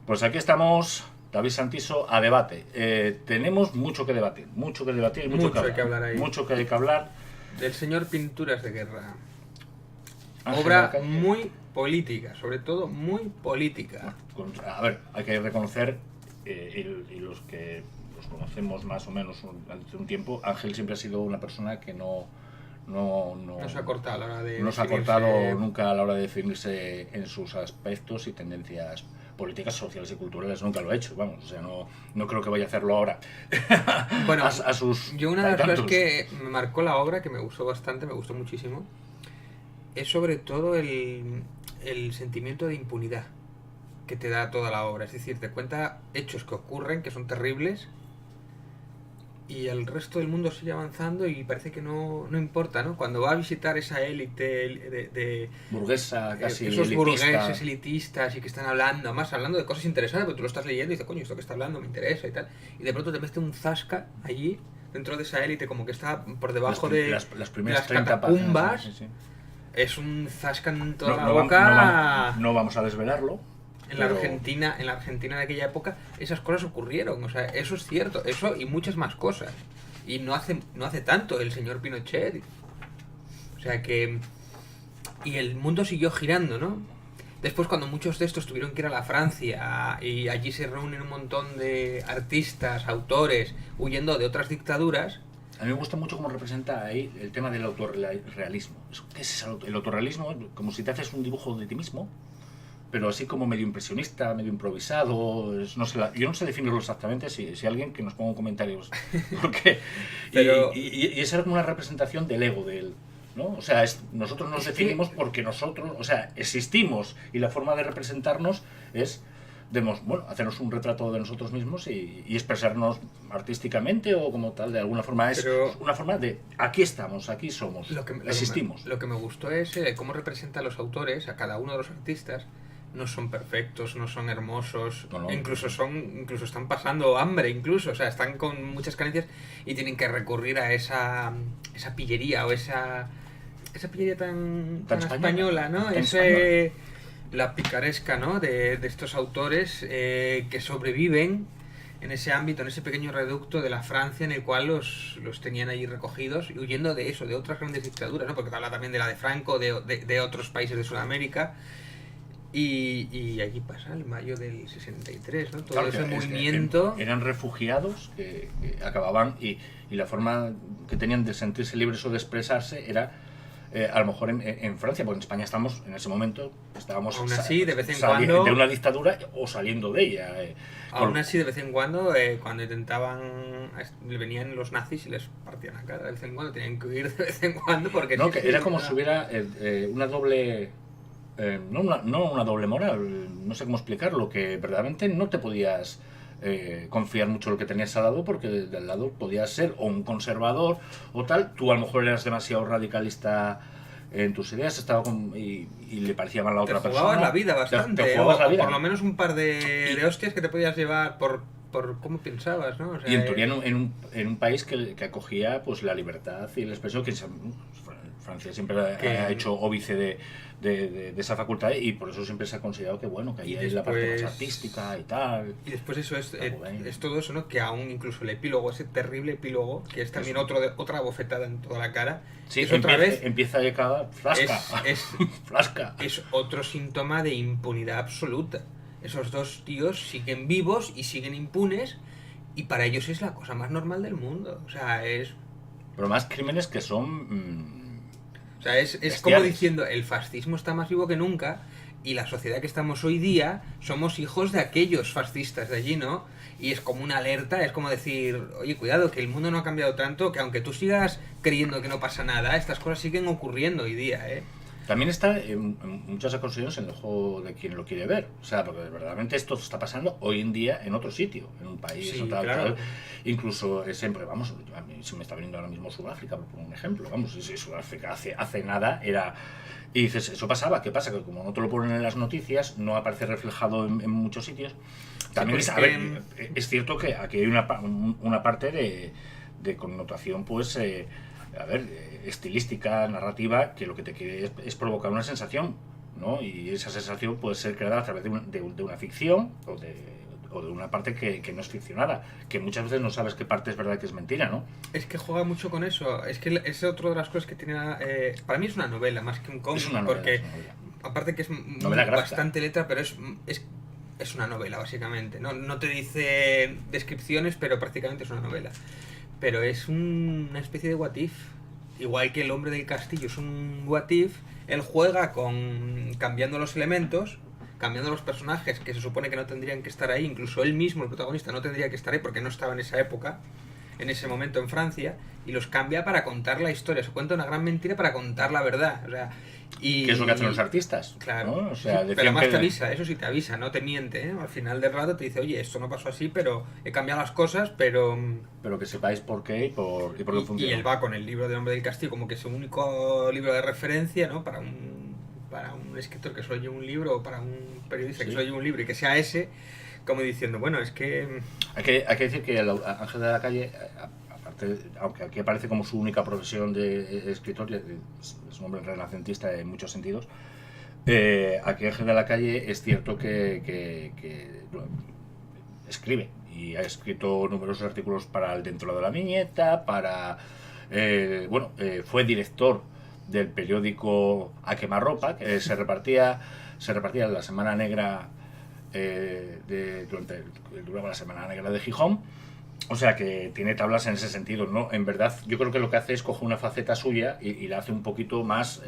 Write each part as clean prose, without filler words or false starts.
Pues aquí estamos, David Santiso, a debate. Tenemos mucho que debatir y mucho que hablar. Ahí. Mucho que hay que hablar. Del señor Pinturas de Guerra. Ángel Obra Alcaide. muy política, sobre todo muy política. A ver, hay que reconocer, y los que los conocemos más o menos hace un tiempo, Ángel siempre ha sido una persona que no se ha cortado a la hora de no se ha definirse. cortado nunca a la hora de definirse en sus aspectos y tendencias políticas, sociales y culturales. Nunca lo ha hecho, vamos, o sea, no creo que vaya a hacerlo ahora. Bueno, a sus yo una de las cosas tantos. que me marcó la obra, que me gustó bastante, me gustó muchísimo, es sobre todo el sentimiento de impunidad que te da toda la obra. Es decir, te cuenta hechos que ocurren, que son terribles, y el resto del mundo sigue avanzando y parece que no importa, ¿no? Cuando va a visitar esa élite de burguesa, casi esos elitista. burgueses elitistas y que están hablando, además hablando de cosas interesantes, porque tú lo estás leyendo y dices, coño, esto que está hablando me interesa y tal, y de pronto te mete un zasca allí, dentro de esa élite, como que está por debajo de las primeras las 30 catacumbas, páginas, sí. Es un zasca en toda la No boca. no vamos a desvelarlo. En la Argentina de aquella época esas cosas ocurrieron, o sea, eso es cierto, eso y muchas más cosas. Y no hace tanto el señor Pinochet. O sea que... Y el mundo siguió girando, ¿no? Después, cuando muchos de estos tuvieron que ir a la Francia y allí se reúnen un montón de artistas, autores, huyendo de otras dictaduras. A mí me gusta mucho cómo representa ahí el tema del autorrealismo. ¿Qué es el autorrealismo? Como si te haces un dibujo de ti mismo, pero así como medio impresionista, medio improvisado. Yo no sé definirlo exactamente, si alguien que nos ponga comentarios. Porque, pero... y esa era como una representación del ego de él, ¿no? O sea, nosotros nos definimos porque nosotros, o sea, existimos, y la forma de representarnos es hacernos un retrato de nosotros mismos y expresarnos artísticamente o como tal, de alguna forma. Es una forma de, aquí estamos, aquí somos, existimos. Lo que me gustó es cómo representa a los autores, a cada uno de los artistas. No son perfectos, no son hermosos, no. Incluso están pasando hambre, o sea, están con muchas carencias y tienen que recurrir a esa pillería o esa pillería tan española, ¿no? La picaresca, ¿no? De estos autores que sobreviven en ese ámbito, en ese pequeño reducto de la Francia en el cual los tenían allí recogidos, huyendo de eso, de otras grandes dictaduras, ¿no? Porque habla también de la de Franco, de otros países de Sudamérica. Y allí pasa el mayo del 63, ¿no? Todo ese movimiento. Eran refugiados que acababan y la forma que tenían de sentirse libres o de expresarse era a lo mejor en Francia, porque en España en ese momento estábamos aún así, de vez en cuando, de una dictadura o saliendo de ella. Aún así, de vez en cuando, cuando venían los nazis y les partían la cara, de vez en cuando tenían que huir de vez en cuando porque... No, que era como si hubiera una doble... no una doble moral, no sé cómo explicarlo, que verdaderamente no te podías confiar mucho en lo que tenías al lado, porque del lado podías ser o un conservador o tal. Tú a lo mejor eras demasiado radicalista en tus ideas, y le parecía mal a la otra persona. Te jugabas la vida bastante, te jugabas la vida. Por lo menos un par de hostias que te podías llevar por cómo pensabas, ¿no? O sea, y en teoría en un país que acogía pues la libertad y la expresión, que Francia siempre ha hecho óbice de esa facultad, y por eso siempre se ha considerado que ahí hay la parte más artística y tal. Y después eso es todo eso, ¿no? Que aún incluso el epílogo, ese terrible epílogo, que es también otra bofetada en toda la cara. Sí, empieza de cada flasca. Flasca. Es otro síntoma de impunidad absoluta. Esos dos tíos siguen vivos y siguen impunes, y para ellos es la cosa más normal del mundo. O sea, pero más crímenes que son... O sea, es como diciendo, el fascismo está más vivo que nunca, y la sociedad que estamos hoy día somos hijos de aquellos fascistas de allí, ¿no? Y es como una alerta, es como decir, oye, cuidado, que el mundo no ha cambiado tanto, que aunque tú sigas creyendo que no pasa nada, estas cosas siguen ocurriendo hoy día, ¿eh? También está en muchas ocasiones en el ojo de quien lo quiere ver. O sea, porque verdaderamente esto está pasando hoy en día en otro sitio, en un país, sí, o tal, claro. tal. Incluso siempre, a mí se me está viniendo ahora mismo Sudáfrica, por un ejemplo. Si Sudáfrica hace nada era... Y dices, eso pasaba, ¿qué pasa? Que como no te lo ponen en las noticias, no aparece reflejado en muchos sitios. También es cierto que aquí hay una parte de connotación, pues... estilística, narrativa, que lo que te quiere es provocar una sensación ¿no? Y esa sensación puede ser creada a través de una ficción o de una parte que no es ficcionada, que muchas veces no sabes qué parte es verdad y qué es mentira, ¿no? Es que juega mucho con eso. Es que es otra de las cosas que tiene... para mí es una novela más que un cómic, porque aparte que es bastante letra, pero es una novela, básicamente. No te dice descripciones, pero prácticamente es una novela. Pero es una especie de what if. Igual que El hombre del castillo es un what if, él juega con cambiando los elementos, cambiando los personajes que se supone que no tendrían que estar ahí, incluso él mismo, el protagonista, no tendría que estar ahí porque no estaba en esa época, en ese momento en Francia, y los cambia para contar la historia. Se cuenta una gran mentira para contar la verdad. O sea, ¿qué es lo que hacen los artistas? Claro, ¿no? O sea, sí, pero además te avisa, eso sí te avisa, no te miente, ¿eh? Al final del rato te dice, oye, esto no pasó así, pero he cambiado las cosas, pero que sepáis por qué y por qué funciona. Y él va con el libro del hombre del castillo como que es su único libro de referencia, ¿no? Para un escritor que solo lleva un libro, o para un periodista que solo lleva un libro y que sea ese, como diciendo, bueno, es que... Hay que decir que el Ángel de la Calle, aunque aquí aparece como su única profesión de escritor, es un hombre renacentista en muchos sentidos, aquí Ángel de la Calle es cierto que escribe y ha escrito numerosos artículos para el Dentro de la Viñeta, fue director del periódico A Quemarropa, que se repartía en la Semana Negra, duraba la Semana Negra de Gijón. O sea que tiene tablas en ese sentido, ¿no? En verdad, yo creo que lo que hace es coger una faceta suya y la hace un poquito más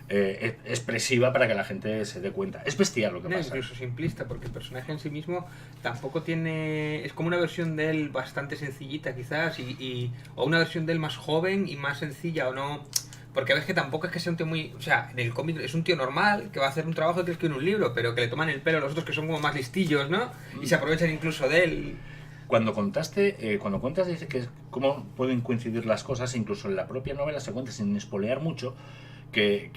expresiva para que la gente se dé cuenta. Es bestial lo que pasa. Incluso simplista, porque el personaje en sí mismo tampoco tiene... Es como una versión de él bastante sencillita, quizás, o una versión de él más joven y más sencilla, o no... Porque ves que tampoco es que sea un tío muy... O sea, en el cómic es un tío normal que va a hacer un trabajo que escribe un libro, pero que le toman el pelo a los otros que son como más listillos, ¿no? Y se aprovechan incluso de él. Cuando cuentas, dice que cómo pueden coincidir las cosas, incluso en la propia novela se cuenta, sin espolear mucho, que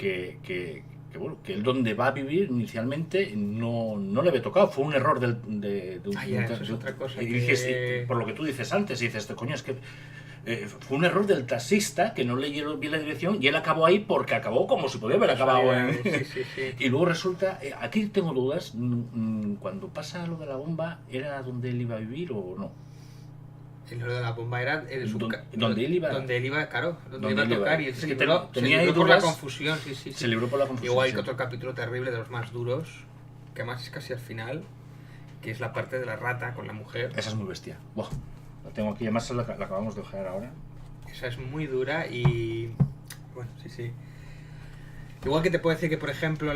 él donde va a vivir inicialmente no le había tocado, fue un error eso es otra cosa. Y dices, por lo que tú dices antes, dices, coño, es que fue un error del taxista que no leyó bien la dirección y él acabó ahí porque acabó como si podía haber acabado. Sí. Y luego resulta, aquí tengo dudas, cuando pasa lo de la bomba, ¿era donde él iba a vivir o no? Lo de la bomba era donde él iba, claro, donde iba a tocar, y él se libró por la confusión. Sí. Se libró por la confusión. Igual que otro capítulo terrible, de los más duros, que además es casi al final, que es la parte de la rata con la mujer. Esa es muy bestia. Buah. La tengo aquí, además la acabamos de ojear ahora. Esa es muy dura y... Bueno, sí. Igual que te puedo decir que, por ejemplo,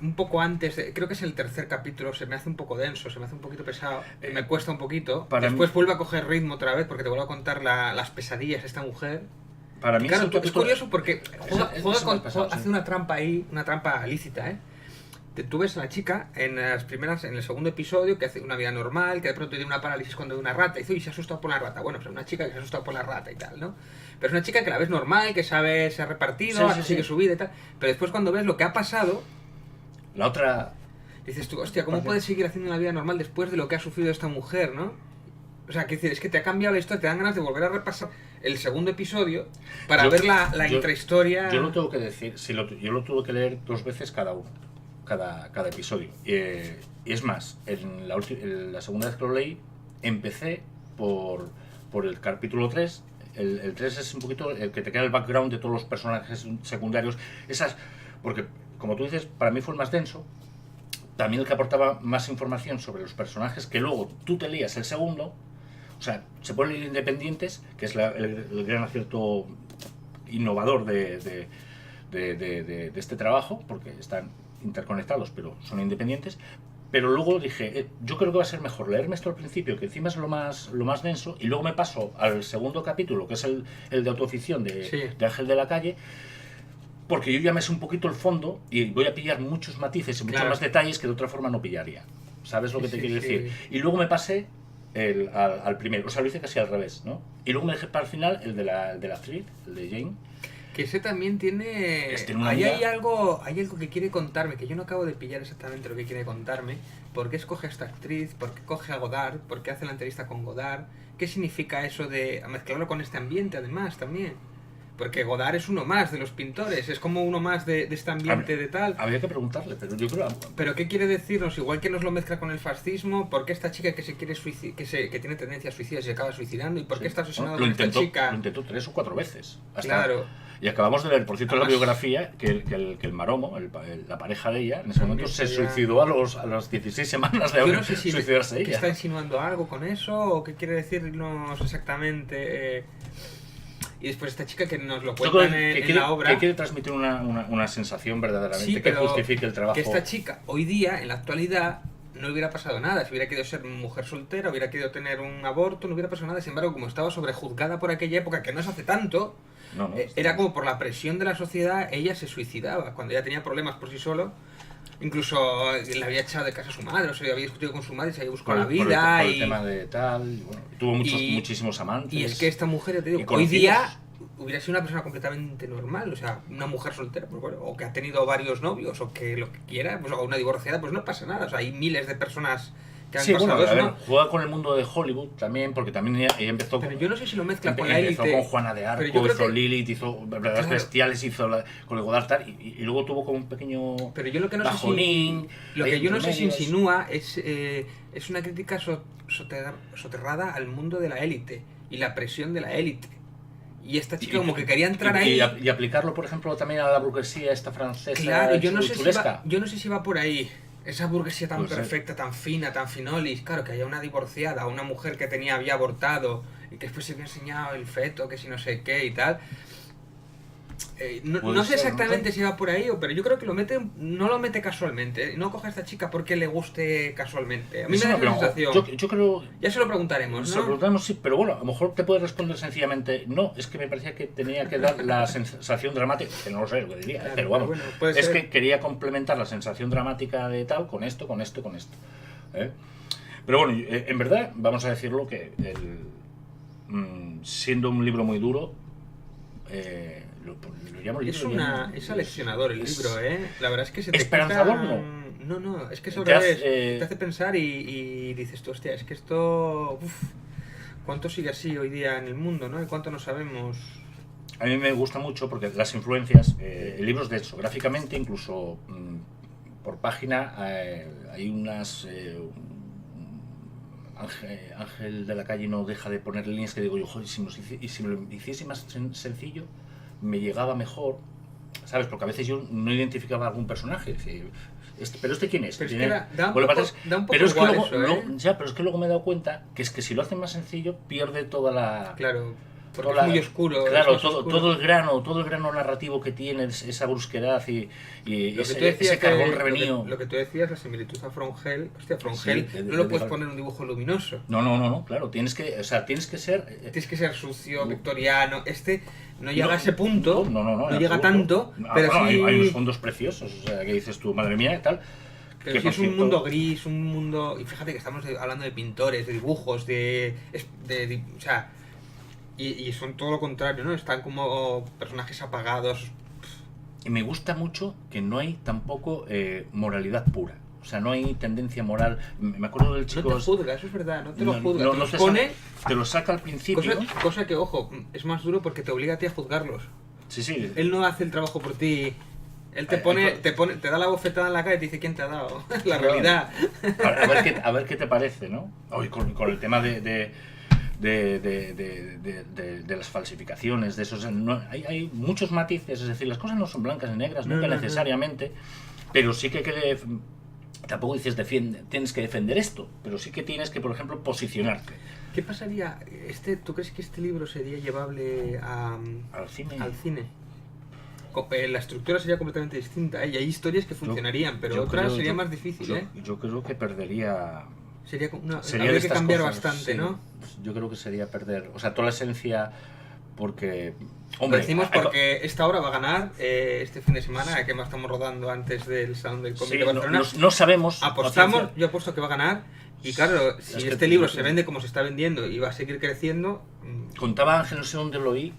un poco antes, creo que es el tercer capítulo, se me hace un poco denso, se me hace un poquito pesado, me cuesta un poquito. Después vuelve a coger ritmo otra vez porque te vuelvo a contar las pesadillas de esta mujer. Para mí claro, es curioso porque hace una trampa ahí, una trampa lícita, ¿eh? Tú ves a la chica en el segundo episodio, que hace una vida normal, que de pronto tiene una parálisis cuando ve una rata y dice, uy, se ha asustado por la rata. Bueno, pues es una chica que se ha asustado por la rata y tal, ¿no? Pero es una chica que la ves normal, que sabe, se ha repartido, sigue su vida y tal. Pero después cuando ves lo que ha pasado, la otra... dices tú, hostia, ¿cómo puedes seguir haciendo una vida normal después de lo que ha sufrido esta mujer, ¿no? O sea, es que te ha cambiado la historia, te dan ganas de volver a repasar el segundo episodio para ver la intrahistoria. Yo lo tengo que decir, yo lo tuve que leer 2 veces cada uno. Cada episodio. Y es más, en la segunda vez que lo leí, empecé por el capítulo 3. El 3 es un poquito el que te queda el background de todos los personajes secundarios. Porque, como tú dices, para mí fue el más denso. También el que aportaba más información sobre los personajes, que luego tú te leías el segundo. O sea, se pueden leer independientes, que es el gran acierto innovador de este trabajo, porque están interconectados, pero son independientes. Pero luego dije, yo creo que va a ser mejor leerme esto al principio, que encima es lo más denso, y luego me paso al segundo capítulo, que es el de autoficción de Ángel de la Calle, porque yo ya me sé un poquito el fondo y voy a pillar muchos matices y muchos más detalles que de otra forma no pillaría. ¿Sabes lo que te quiero decir? Y luego me pasé al primero, o sea, lo hice casi al revés, ¿no? Y luego me dejé para el final el de la actriz, el de Jane. Que ese también tiene... hay algo que quiere contarme, que yo no acabo de pillar exactamente lo que quiere contarme. ¿Por qué escoge a esta actriz? ¿Por qué coge a Godard? ¿Por qué hace la entrevista con Godard? ¿Qué significa eso de mezclarlo con este ambiente, además, también? Porque Godard es uno más de los pintores, es como uno más de este ambiente de tal. Habría que preguntarle, pero yo creo... ¿Pero qué quiere decirnos? Igual que nos lo mezcla con el fascismo, ¿por qué esta chica que se quiere que tiene tendencia a suicidarse se acaba suicidando? ¿Y por qué está obsesionado con esta chica? Lo intentó 3 o 4 veces. Claro. Y acabamos de leer, por cierto, en la biografía, que el Maromo, la pareja de ella, en ese momento se suicidó a las 16 semanas de suicidarse ella. ¿Está insinuando algo con eso? ¿O qué quiere decirnos exactamente? Y después esta chica que nos lo cuentan en la obra... Que quiere transmitir una sensación verdaderamente que justifique el trabajo. Que esta chica, hoy día, en la actualidad, no le hubiera pasado nada. Si hubiera querido ser mujer soltera, hubiera querido tener un aborto, no hubiera pasado nada. Sin embargo, como estaba sobrejuzgada por aquella época, que no se hace tanto, era como por la presión de la sociedad, ella se suicidaba. Cuando ella tenía problemas por sí solo, incluso le había echado de casa a su madre, o sea, había discutido con su madre, se había buscado la vida. Por el tema de tal, y bueno, tuvo muchísimos amantes. Y es que esta mujer, ya te digo, hoy día hubiera sido una persona completamente normal, o sea, una mujer soltera, pues bueno, o que ha tenido varios novios, o que lo que quiera, pues, o una divorciada, pues no pasa nada. O sea, hay miles de personas que han pasado eso, ¿no? Juega con el mundo de Hollywood también, porque también ella empezó pero yo no sé si lo mezcla con la élite. Empezó con Juana de Arco, hizo Lilith, hizo Verdades Bestiales, hizo con el Godard tal, y luego tuvo como un pequeño pero yo lo que no bajonín. Lo que yo no sé si insinúa es una crítica soterrada al mundo de la élite y la presión de la élite. Y esta chica como que quería entrar ahí. Y aplicarlo, por ejemplo, también a la burguesía esta francesa. Claro, yo no sé si va por ahí. Esa burguesía tan perfecta, tan fina, tan finolis. Claro, que haya una divorciada, una mujer que había abortado y que después se había enseñado el feto, que si no sé qué y tal. No sé exactamente si va por ahí, pero yo creo que no lo mete casualmente. No coge a esta chica porque le guste casualmente. A mí me da la sensación. Yo creo... Ya se lo preguntaremos, ¿no? Se lo preguntamos, sí, pero bueno, a lo mejor te puede responder sencillamente no, es que me parecía que tenía que dar la sensación dramática, que no lo sé lo que diría, claro, pero vamos, bueno, es que quería complementar la sensación dramática de tal con esto. Pero bueno, en verdad, vamos a decirlo que siendo un libro muy duro, lo llamo libro. Es aleccionador el libro, ¿eh? La verdad es que se te esperanzador no, es que te hace pensar y dices tú, hostia, es que esto... ¿Cuánto sigue así hoy día en el mundo, no? ¿Y cuánto no sabemos? A mí me gusta mucho porque las influencias, libros de hecho, gráficamente, incluso por página, hay unas... Ángel de la Calle no deja de poner líneas que digo yo, joder, si me lo hiciese más sencillo, me llegaba mejor, ¿sabes? Porque a veces yo no identificaba a algún personaje. ¿Pero este quién es? Pero es que da un poco igual pero es que luego me he dado cuenta que es que si lo hacen más sencillo, pierde toda la... Claro, porque es muy oscuro. Claro, todo el grano narrativo que tiene, esa brusquedad y ese carbón revenido. Lo que tú decías, la similitud a From Hell, hostia, From Hell no lo puedes poner un dibujo luminoso. No, claro, tienes que ser... Tienes que ser sucio, victoriano, no llega a ese punto, no llega tanto, pero sí... Hay unos fondos preciosos, o sea, que dices tú, madre mía, y tal. Pero sí es un mundo gris, un mundo... Y fíjate que estamos hablando de pintores, de dibujos, o sea... Y son todo lo contrario, ¿no? Están como personajes apagados. Y me gusta mucho que no hay tampoco moralidad pura. O sea, no hay tendencia moral. Me acuerdo del chico... No te juzga, eso es verdad, no te lo juzga. Te lo saca al principio. Cosa que, ojo, es más duro porque te obliga a ti a juzgarlos. Sí. Él no hace el trabajo por ti. Él te da la bofetada en la cara y te dice quién te ha dado. La realidad. A ver qué te parece, ¿no? Hoy con el tema de las falsificaciones, de esos, hay muchos matices, es decir, las cosas no son blancas ni negras, nunca necesariamente, pero sí que tampoco dices tienes que defender esto, pero sí que tienes que, por ejemplo, posicionarte. ¿Qué pasaría? ¿Tú crees que este libro sería llevable al cine? La estructura sería completamente distinta, y hay historias que funcionarían, pero otras sería más difícil. Yo creo que perdería... Habría que cambiar bastante, sí, ¿no? Yo creo que sería perder, o sea, toda la esencia, porque... Hombre, lo decimos porque esta obra va a ganar este fin de semana, que más estamos rodando antes del Salón del Cómic de Barcelona. No sabemos... Apostamos, yo apuesto que va a ganar, y claro, si este libro se vende como se está vendiendo y va a seguir creciendo... Contaba Ángel, no sé dónde lo oí,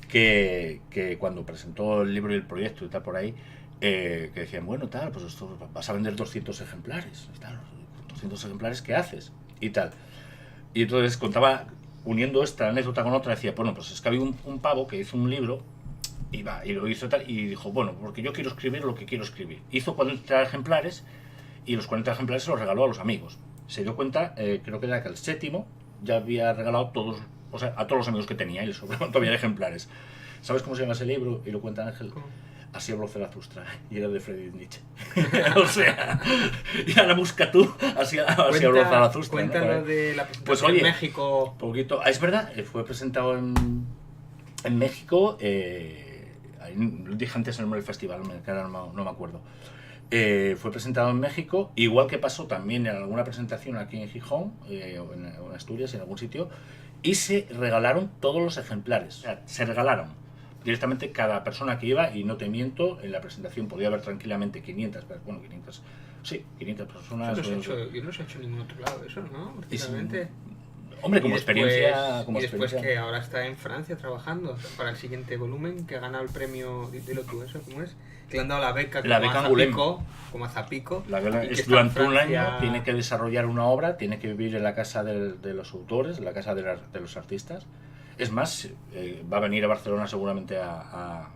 que cuando presentó el libro y el proyecto y tal por ahí, que decían, bueno, tal, pues esto vas a vender 200 ejemplares, tal, 200 ejemplares, ¿qué haces? Y tal. Y entonces contaba uniendo esta anécdota con otra, decía, bueno, pues es que había un pavo que hizo un libro y lo hizo tal, y dijo, bueno, porque yo quiero escribir lo que quiero escribir. Hizo 40 ejemplares y los 40 ejemplares se los regaló a los amigos. Se dio cuenta, creo que era que el séptimo ya había regalado todos, o sea, a todos los amigos que tenía y les sobraban todavía ejemplares. ¿Sabes cómo se llama ese libro? Y lo cuenta Ángel. ¿Cómo? Así habló Zaratustra, y era de Friedrich Nietzsche. O sea, y ahora busca tú, así habló Zaratustra. Cuéntalo, ¿no? De la presentación pues, oye, en México. Poquito, es verdad, fue presentado en México, dije antes el nombre del festival, que ahora no me acuerdo. Fue presentado en México, igual que pasó también en alguna presentación aquí en Gijón, o en Asturias, en algún sitio, y se regalaron todos los ejemplares, o sea, se regalaron. Directamente cada persona que iba, y no te miento, en la presentación podía haber tranquilamente 500, pero bueno, 500, sí, 500 personas. Yo no se ha hecho en ningún otro lado eso, ¿no? Precisamente. Hombre, como experiencia. Y después que ahora está en Francia trabajando para el siguiente volumen, que ha ganado el premio, dilo tú, ¿eso cómo es? Que le han dado la beca como a Zapico. Es durante un año, tiene que desarrollar una obra, tiene que vivir en la casa de los autores, en la casa de los artistas. Es más, va a venir a Barcelona seguramente a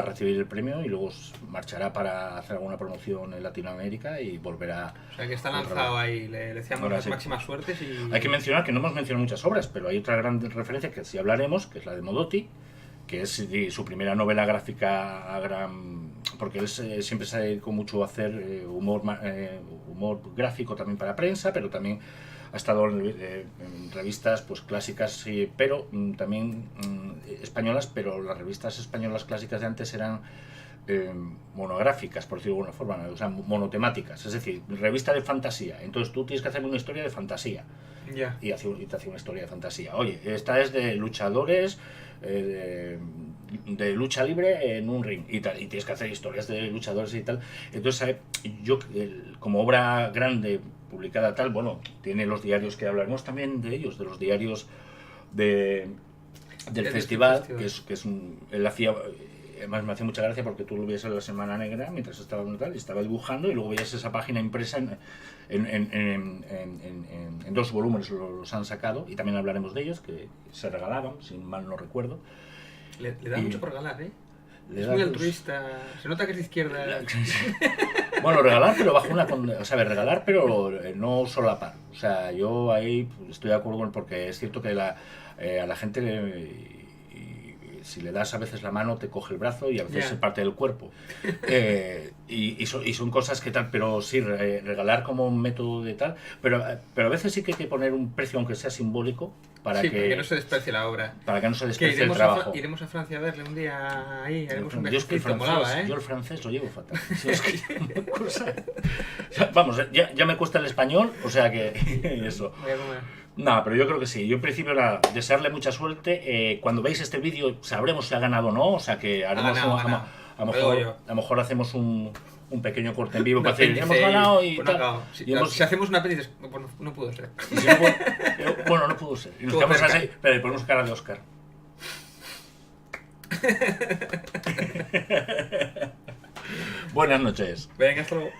recibir el premio y luego marchará para hacer alguna promoción en Latinoamérica y volverá. O sea que está lanzado ahí, le deseamos las máximas suertes. Y... Hay que mencionar que no hemos mencionado muchas obras, pero hay otra gran referencia que sí hablaremos, que es la de Modotti, que es su primera novela gráfica porque él siempre se ha dedicado mucho a hacer humor gráfico también para prensa, pero también ha estado en revistas pues clásicas, pero también españolas, pero las revistas españolas clásicas de antes eran monográficas, por decirlo de alguna forma, o sea, monotemáticas, es decir, revista de fantasía. Entonces tú tienes que hacer una historia de fantasía. Yeah. Y te hace una historia de fantasía. Oye, esta es de luchadores, de lucha libre en un ring y tal, y tienes que hacer historias de luchadores y tal. Entonces yo como obra grande publicada tal, bueno, tiene los diarios, que hablaremos también de ellos, de los diarios del festival, que es él hacía. Además me hacía mucha gracia porque tú lo veías en la Semana Negra mientras estaba tal, y estaba dibujando, y luego veías esa página impresa en 2 volúmenes, los han sacado, y también hablaremos de ellos, que se regalaban, si mal no recuerdo. Le da mucho por regalar, ¿eh? Es muy altruista, se nota que es de izquierda. Bueno, regalar, pero bajo o sea, regalar, pero no solapar. O sea, yo ahí estoy de acuerdo porque es cierto que a la gente si le das a veces la mano te coge el brazo y a veces se parte del cuerpo. Y son cosas que tal, pero sí, regalar como un método de tal, pero a veces sí que hay que poner un precio, aunque sea simbólico, para que no se desprecie la obra. Para que no se desprecie el trabajo. Iremos a Francia a verle un día ahí, haremos un viajecito, molaba, ¿eh? Yo el francés lo llevo fatal. Sí, es que vamos, ya me cuesta el español, o sea que eso. Voy a comer. No, pero yo creo que sí. Yo en principio era desearle mucha suerte. Cuando veis este vídeo sabremos si ha ganado o no, o sea que haremos a lo mejor hacemos un pequeño corte en vivo para decir hemos ganado y pues tal. Si hacemos una apéndice, pues no pudo ser. Bueno, no pudo ser. Y nos quedamos así, pero le ponemos cara de Oscar. Buenas noches. Venga, hasta luego.